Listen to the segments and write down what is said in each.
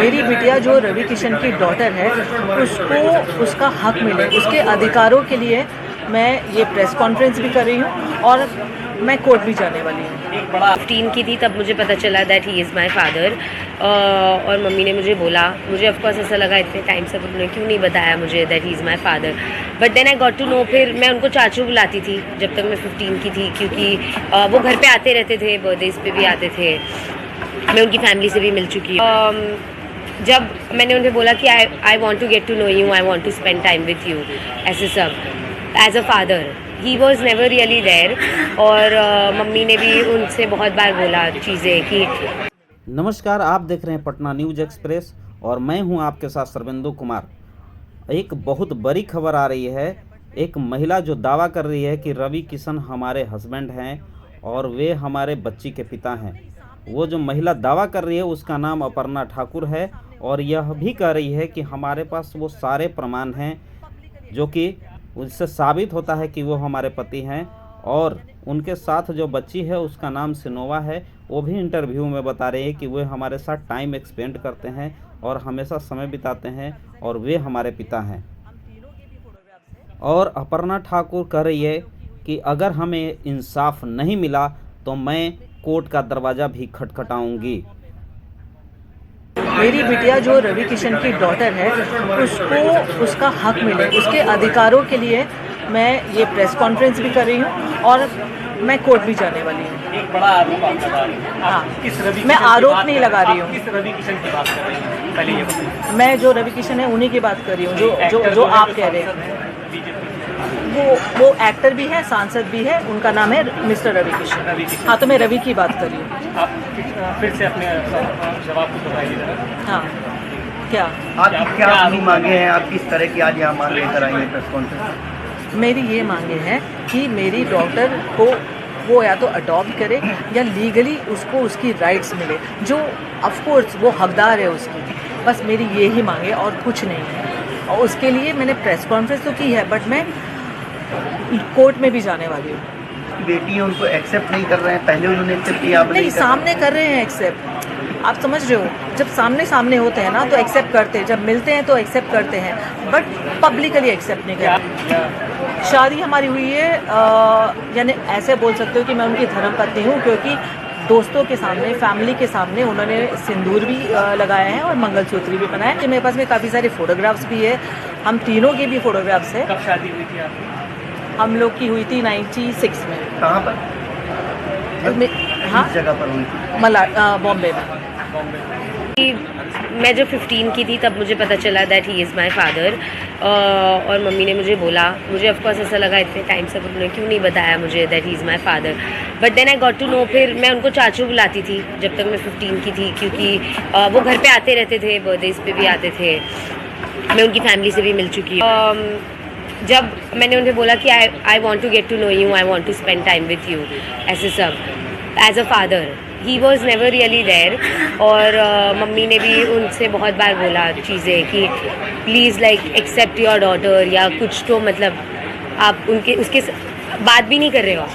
मेरी बिटिया जो रवि किशन की डॉटर है उसको उसका हक मिले, उसके अधिकारों के लिए मैं ये प्रेस कॉन्फ्रेंस भी कर रही हूँ और मैं कोर्ट भी जाने वाली हूँ। 15 की थी तब मुझे पता चला that he is my father. और मम्मी ने मुझे बोला, मुझे ऑफकोर्स ऐसा लगा इतने टाइम से उन्होंने क्यों नहीं बताया मुझे that he is my father. But then I got to know, फिर मैं उनको चाचू बुलाती थी जब तक मैं 15 की थी, क्योंकि वो घर पे आते रहते थे, बर्थडेज पे भी आते थे। मैं उनकी फैमिली से भी मिल चुकी हूँ। जब मैंने उन्हें बोला कि I want to get to know you, I want to spend time with you, ऐसे सब as a father, he was never really there. और मम्मी ने भी उनसे बहुत बार बोला चीज़ें कि नमस्कार, आप देख रहे हैं पटना न्यूज एक्सप्रेस और मैं हूं आपके साथ सर्वेंदु कुमार। एक बहुत बड़ी खबर आ रही है। एक महिला जो दावा कर रही है कि रवि किशन हमारे हस्बैंड हैं और वे हमारे बच्ची के पिता हैं। वो जो महिला दावा कर रही है उसका नाम अपर्णा ठाकुर है और यह भी कह रही है कि हमारे पास वो सारे प्रमाण हैं जो कि उससे साबित होता है कि वो हमारे पति हैं। और उनके साथ जो बच्ची है उसका नाम सिनोवा है। वो भी इंटरव्यू में बता रहे हैं कि वे हमारे साथ टाइम एक्सपेंड करते हैं और हमेशा समय बिताते हैं और वे हमारे पिता हैं। और अपर्णा ठाकुर कह रही है कि अगर हमें इंसाफ नहीं मिला तो मैं कोर्ट का दरवाज़ा भी खटखटाऊंगी। मेरी बिटिया जो रवि किशन की डॉटर है उसको उसका हक मिले, उसके अधिकारों के लिए मैं ये प्रेस कॉन्फ्रेंस भी कर रही हूँ और मैं कोर्ट भी जाने वाली हूँ। एक बड़ा आरोप आप लगा रही हैं। आप किस रवि मैं किशन की आरोप बात नहीं कर रही हैं? लगा रही हूँ। आप किस रवि किशन की बात कर रही हैं? पहले ये बताइए। मैं जो रवि किशन है उन्हीं की बात कर रही हूँ, जो आप कह रहे हैं। वो एक्टर भी है, सांसद भी है, उनका नाम है मिस्टर रवि किशन। हाँ, तो मैं रवि की बात कर रही हूँ। आप फिर से अपने जवाब को बताइए जरा। हाँ, क्या आप क्या अपनी मांगे हैं? आप किस तरह की आज यहाँ मांग लेकर आई हैं प्रेस कॉन्फ्रेंस? मेरी ये मांगे हैं कि मेरी डॉटर को वो या तो अडॉप्ट करे या लीगली उसको उसकी राइट्स मिले, जो ऑफ कोर्स वो हकदार है उसकी। बस मेरी ये ही मांगे और कुछ नहीं है। और उसके लिए मैंने प्रेस कॉन्फ्रेंस तो की है, बट मैं कोर्ट में भी जाने वाली हूँ। बेटी है, उनको एक्सेप्ट नहीं कर रहे हैं। पहले उन्होंने एक्सेप्ट किया, अब नहीं, कर रहे सामने कर रहे हैं एक्सेप्ट। आप समझ रहे हो, जब सामने सामने होते हैं ना तो एक्सेप्ट करते हैं, जब मिलते हैं तो एक्सेप्ट करते हैं, बट पब्लिकली एक्सेप्ट नहीं करते। शादी हमारी हुई है, यानी ऐसे बोल सकते हो कि मैं उनकी धर्मपत्नी हूँ, क्योंकि दोस्तों के सामने, फैमिली के सामने उन्होंने सिंदूर भी लगाया है और मंगलसूत्र भी बनाया है। मेरे पास में काफ़ी सारे फोटोग्राफ्स भी है, हम तीनों के भी फोटोग्राफ्स है। कब शादी हुई थी आपकी? हम लोग की हुई थी 96 में। कहाँ पर? हाँ, किस जगह पर हुई थी? बॉम्बे में। मैं जब 15 की थी तब मुझे पता चला that he is my father. और मम्मी ने मुझे बोला, मुझे ऑफकोर्स ऐसा लगा इतने टाइम से उन्होंने क्यों नहीं बताया मुझे that he is my father. But then I got to know, फिर मैं उनको चाचू बुलाती थी जब तक मैं 15 की थी, क्योंकि वो घर पे आते रहते थे, बर्थडेज पे भी आते थे। मैं उनकी फैमिली से भी मिल चुकी हूँ। जब मैंने उन्हें बोला कि I want to get to know you, I want to spend time with you, ऐसे सब as a father, he was never really there. और मम्मी ने भी उनसे बहुत बार बोला चीज़ें कि please like accept your daughter, या कुछ तो मतलब आप उसके बात भी नहीं कर रहे हो।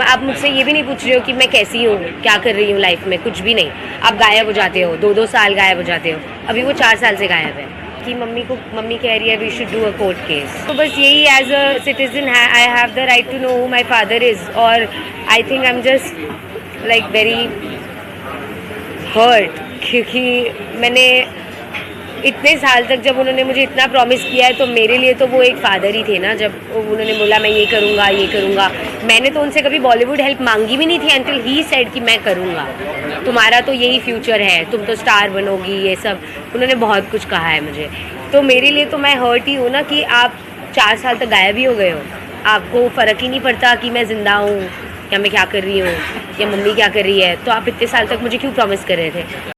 आप मुझसे ये भी नहीं पूछ रहे हो कि मैं कैसी हूँ, क्या कर रही हूँ लाइफ में, कुछ भी नहीं। आप गायब हो जाते हो, 2-2 साल गायब हो जाते हो। अभी वो 4 साल से गायब है। कि मम्मी कह रही है we should do a court case. तो बस यही, as a citizen I have the right to know who my father is. और I think I am just like very hurt, क्योंकि मैंने इतने साल तक, जब उन्होंने मुझे इतना प्रॉमिस किया है, तो मेरे लिए तो वो एक फादर ही थे ना। जब उन्होंने बोला मैं ये करूँगा, मैंने तो उनसे कभी बॉलीवुड हेल्प मांगी भी नहीं थी, अंटिल ही सेड कि मैं करूँगा, तुम्हारा तो यही फ्यूचर है, तुम तो स्टार बनोगी, ये सब उन्होंने बहुत कुछ कहा है मुझे। तो मेरे लिए तो मैं हर्ट ही हूँ ना, कि आप 4 साल तक गायब ही हो गए हो, आपको फ़र्क ही नहीं पड़ता कि मैं ज़िंदा हूँ या मैं क्या कर रही हूँ या मम्मी क्या कर रही है। तो आप इतने साल तक मुझे क्यों प्रॉमिस कर रहे थे?